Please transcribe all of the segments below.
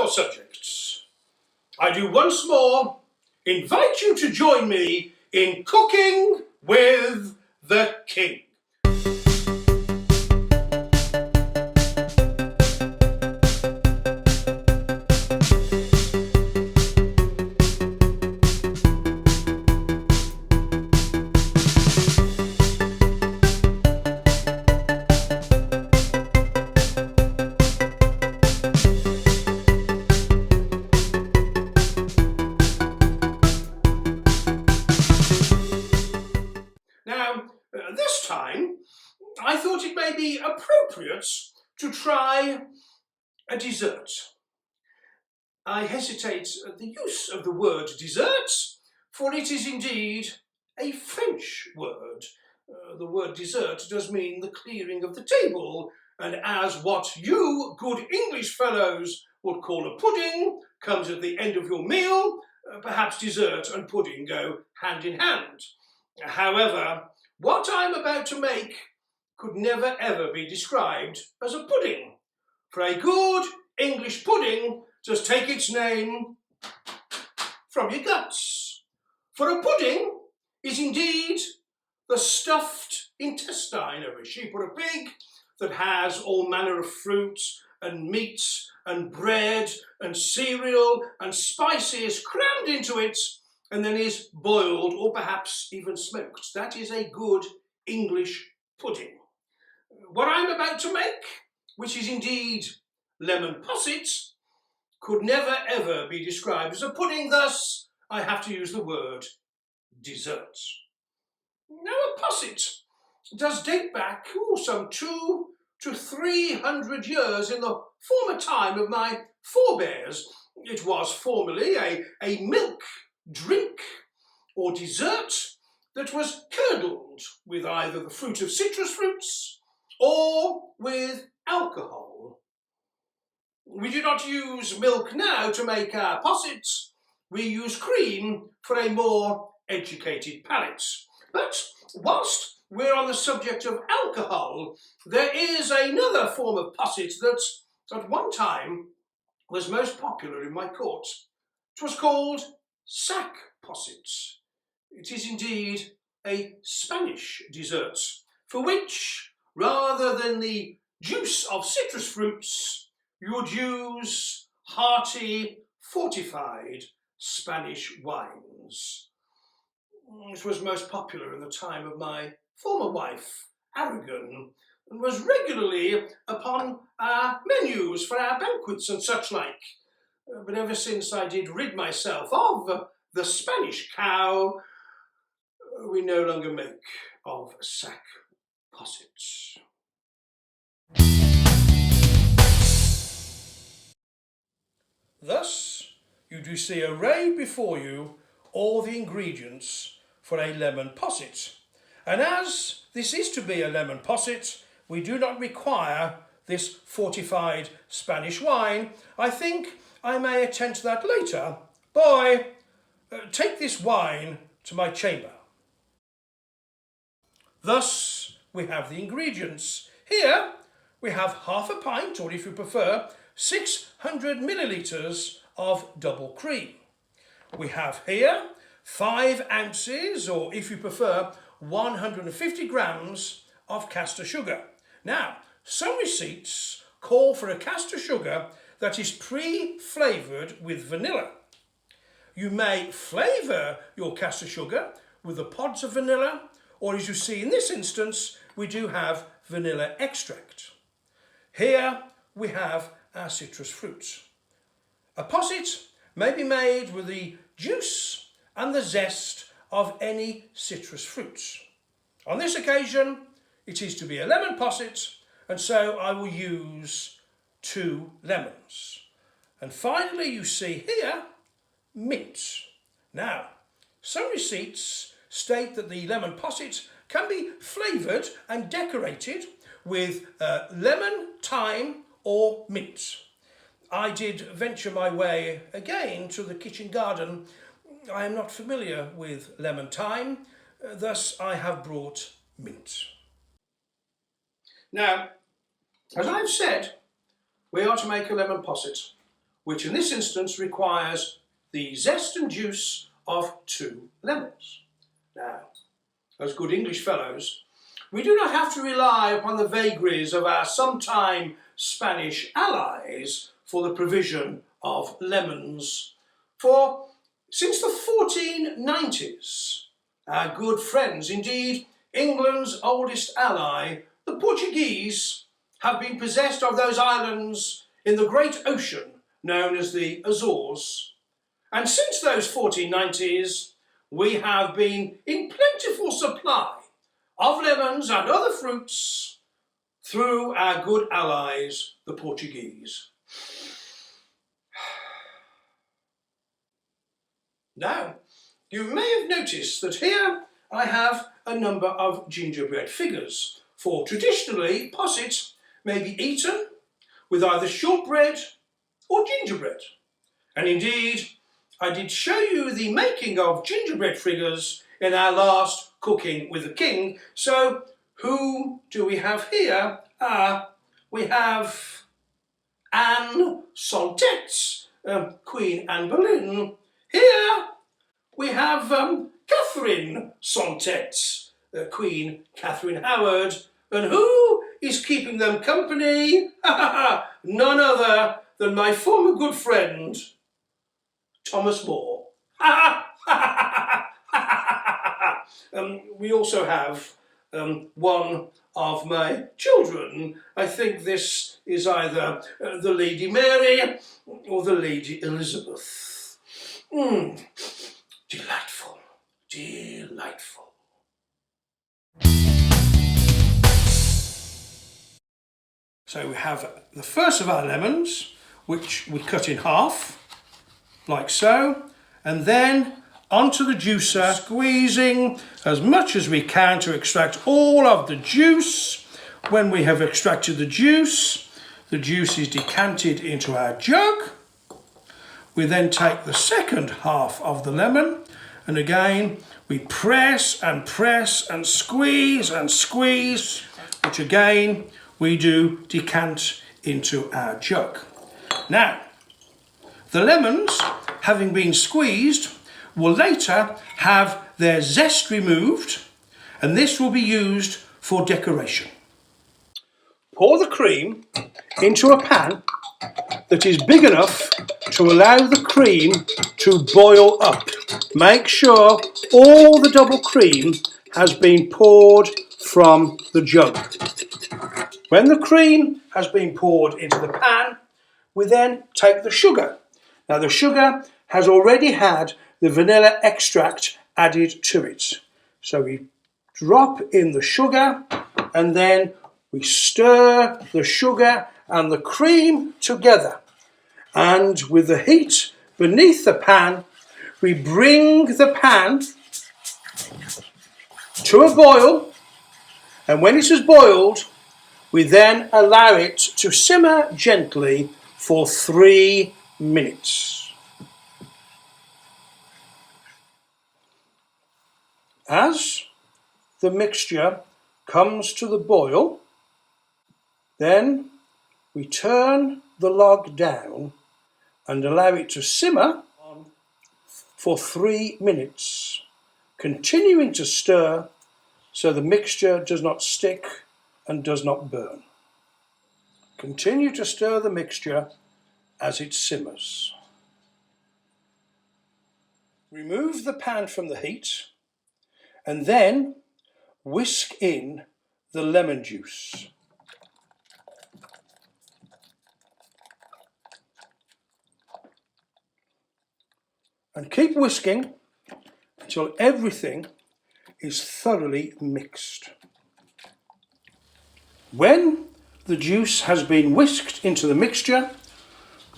your subjects, I do once more invite you to join me in cooking with the King. Now, this time, I thought it may be appropriate to try a dessert. I hesitate at the use of the word dessert, for it is indeed a French word. The word dessert does mean the clearing of the table, and as what you good English fellows would call a pudding comes at the end of your meal, perhaps dessert and pudding go hand in hand. However, what I'm about to make could never ever be described as a pudding, for a good English pudding does take its name from your guts. For a pudding is indeed the stuffed intestine of a sheep or a pig that has all manner of fruits and meats and bread and cereal and spices crammed into it, and then is boiled or perhaps even smoked. That is a good English pudding. What I'm about to make, which is indeed lemon posset, could never ever be described as a pudding, thus I have to use the word dessert. Now, a posset does date back some 200 to 300 years in the former time of my forebears. It was formerly a milk drink or dessert that was curdled with either the fruit of citrus fruits or with alcohol. We do not use milk now to make our possets. We use cream for a more educated palate. But whilst we're on the subject of alcohol, there is another form of posset that at one time was most popular in my court. It was called sack posset. It is indeed a Spanish dessert, for which, rather than the juice of citrus fruits, you would use hearty, fortified Spanish wines. It was most popular in the time of my former wife, Aragon, and was regularly upon our menus for our banquets and such like. But ever since I did rid myself of the Spanish cow, we no longer make of sack possets. Thus, you do see arrayed before you all the ingredients for a lemon posset. And as this is to be a lemon posset, we do not require this fortified Spanish wine. I think I may attend to that later. Boy, take this wine to my chamber. Thus, we have the ingredients. Here, we have half a pint, or if you prefer, 600 millilitres of double cream. We have here 5 ounces, or if you prefer, 150 grams of caster sugar. Now, some receipts call for a caster sugar that is pre-flavoured with vanilla. You may flavour your caster sugar with the pods of vanilla, or as you see in this instance, we do have vanilla extract. Here we have our citrus fruits. A posset may be made with the juice and the zest of any citrus fruits. On this occasion, it is to be a lemon posset, and so I will use 2 lemons. And finally, you see here, mint. Now, some receipts state that the lemon posset can be flavoured and decorated with lemon, thyme or mint. I did venture my way again to the kitchen garden. I am not familiar with lemon thyme, thus I have brought mint. Now, as I've said, we are to make a lemon posset. which in this instance requires the zest and juice of 2 lemons. Now, as good English fellows, we do not have to rely upon the vagaries of our sometime Spanish allies for the provision of lemons, for since the 1490s, our good friends, indeed England's oldest ally, the Portuguese, have been possessed of those islands in the great ocean known as the Azores. And since those 1490s, we have been in plentiful supply of lemons and other fruits through our good allies, the Portuguese. Now, you may have noticed that here I have a number of gingerbread figures, for traditionally posset may be eaten with either shortbread or gingerbread. And indeed, I did show you the making of gingerbread figures in our last Cooking with the King. So who do we have here? We have Anne Santet, Queen Anne Boleyn. Here we have Catherine Santet, Queen Catherine Howard. And who is keeping them company? None other than my former good friend, Thomas More. We also have one of my children. I think this is either the Lady Mary or the Lady Elizabeth. Delightful, delightful. So we have the first of our lemons, which we cut in half, like so, and then onto the juicer, squeezing as much as we can to extract all of the juice. When we have extracted the juice is decanted into our jug. We then take the second half of the lemon, and again we press and press and squeeze, which again we do decant into our jug. Now, the lemons, having been squeezed, will later have their zest removed, and this will be used for decoration. Pour the cream into a pan that is big enough to allow the cream to boil up. Make sure all the double cream has been poured from the jug. When the cream has been poured into the pan, we then take the sugar. Now the sugar has already had the vanilla extract added to it. So we drop in the sugar and then we stir the sugar and the cream together. And with the heat beneath the pan, we bring the pan to a boil, and when it has boiled, we then allow it to simmer gently for 3 minutes. As the mixture comes to the boil, then we turn the log down and allow it to simmer for 3 minutes, continuing to stir so the mixture does not stick and does not burn. Continue to stir the mixture as it simmers. Remove the pan from the heat and then whisk in the lemon juice. And keep whisking until everything is thoroughly mixed. When the juice has been whisked into the mixture,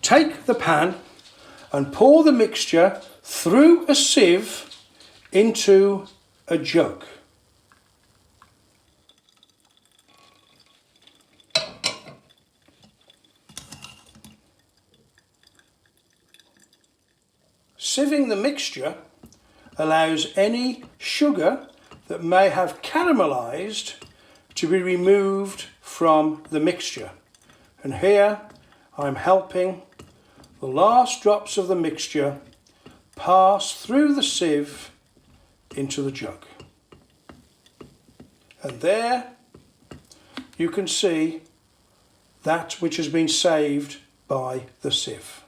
take the pan and pour the mixture through a sieve into a jug. Sieving the mixture allows any sugar that may have caramelized to be removed from the mixture. And here I'm helping the last drops of the mixture pass through the sieve into the jug. And there you can see that which has been saved by the sieve.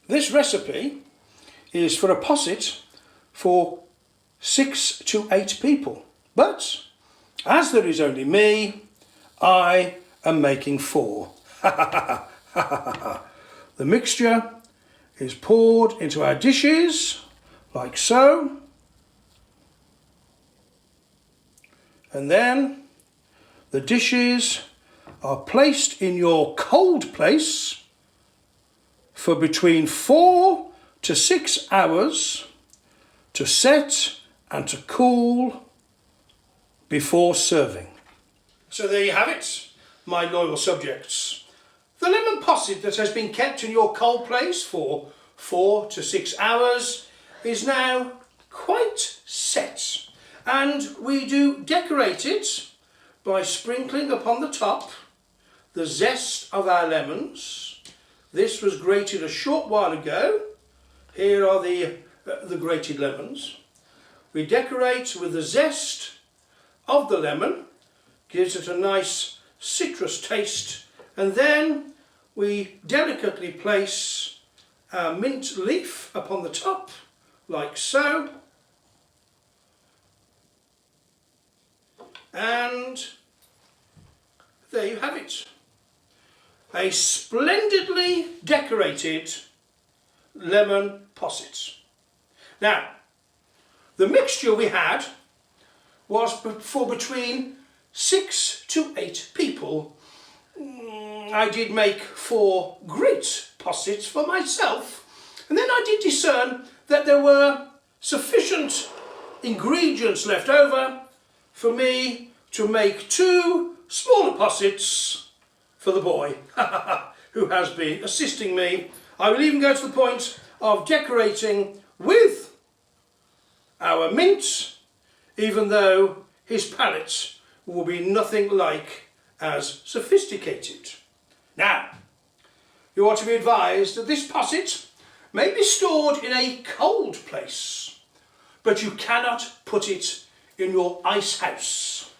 This recipe is for a posset for 6 to 8 people, but as there is only me, I am making 4. The mixture is poured into our dishes like so, and then the dishes are placed in your cold place for between 4 to 6 hours to set and to cool before serving. So there you have it, my loyal subjects. The lemon posset that has been kept in your cold place for 4 to 6 hours is now quite set, and we do decorate it by sprinkling upon the top the zest of our lemons. This was grated a short while ago. Here are the grated lemons. We decorate with the zest of the lemon, gives it a nice citrus taste, and then we delicately place our mint leaf upon the top, like so, and there you have it. A splendidly decorated lemon posset. Now, the mixture we had was for between 6 to 8 people. I did make 4 great possets for myself, and then I did discern that there were sufficient ingredients left over for me to make 2 smaller possets for the boy who has been assisting me. I will even go to the point of decorating with our mint, even though his palate will be nothing like as sophisticated. Now, you are to be advised that this posset may be stored in a cold place, but you cannot put it in your ice house.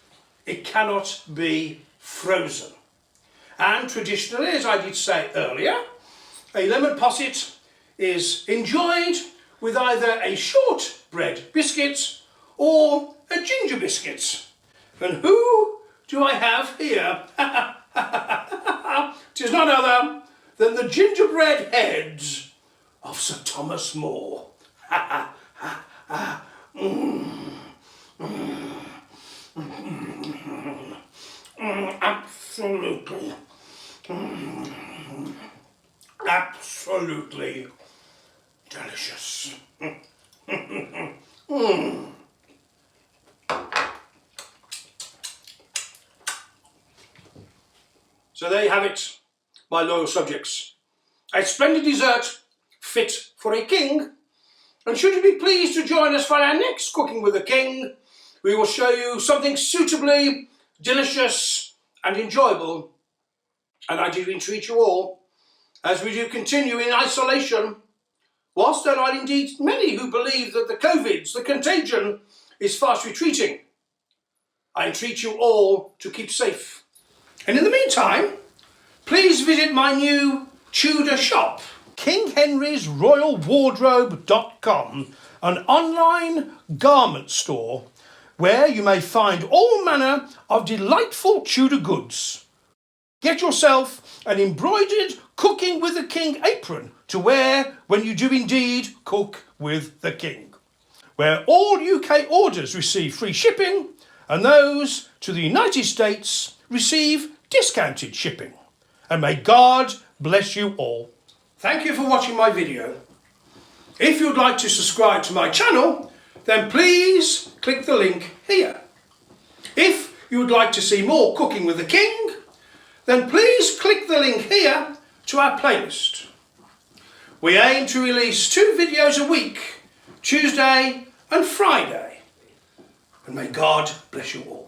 It cannot be frozen. And traditionally, as I did say earlier, a lemon posset is enjoyed with either a shortbread biscuit or a ginger biscuit. And who do I have here? Tis none other than the gingerbread heads of Sir Thomas More. Absolutely. Absolutely delicious. So there you have it, my loyal subjects. A splendid dessert fit for a king. And should you be pleased to join us for our next Cooking with the King, we will show you something suitably delicious and enjoyable. And I do entreat you all, as we do continue in isolation, whilst there are indeed many who believe that the contagion, is fast retreating, I entreat you all to keep safe. And in the meantime, please visit my new Tudor shop, KingHenry'sRoyalWardrobe.com, an online garment store where you may find all manner of delightful Tudor goods. Get yourself an embroidered Cooking with the King apron to wear when you do indeed cook with the King, where all UK orders receive free shipping and those to the United States receive discounted shipping. And may God bless you all. Thank you for watching my video. If you'd like to subscribe to my channel, then please click the link here. If you would like to see more Cooking with the King, then please click the link here to our playlist. We aim to release 2 videos a week, Tuesday and Friday. And may God bless you all.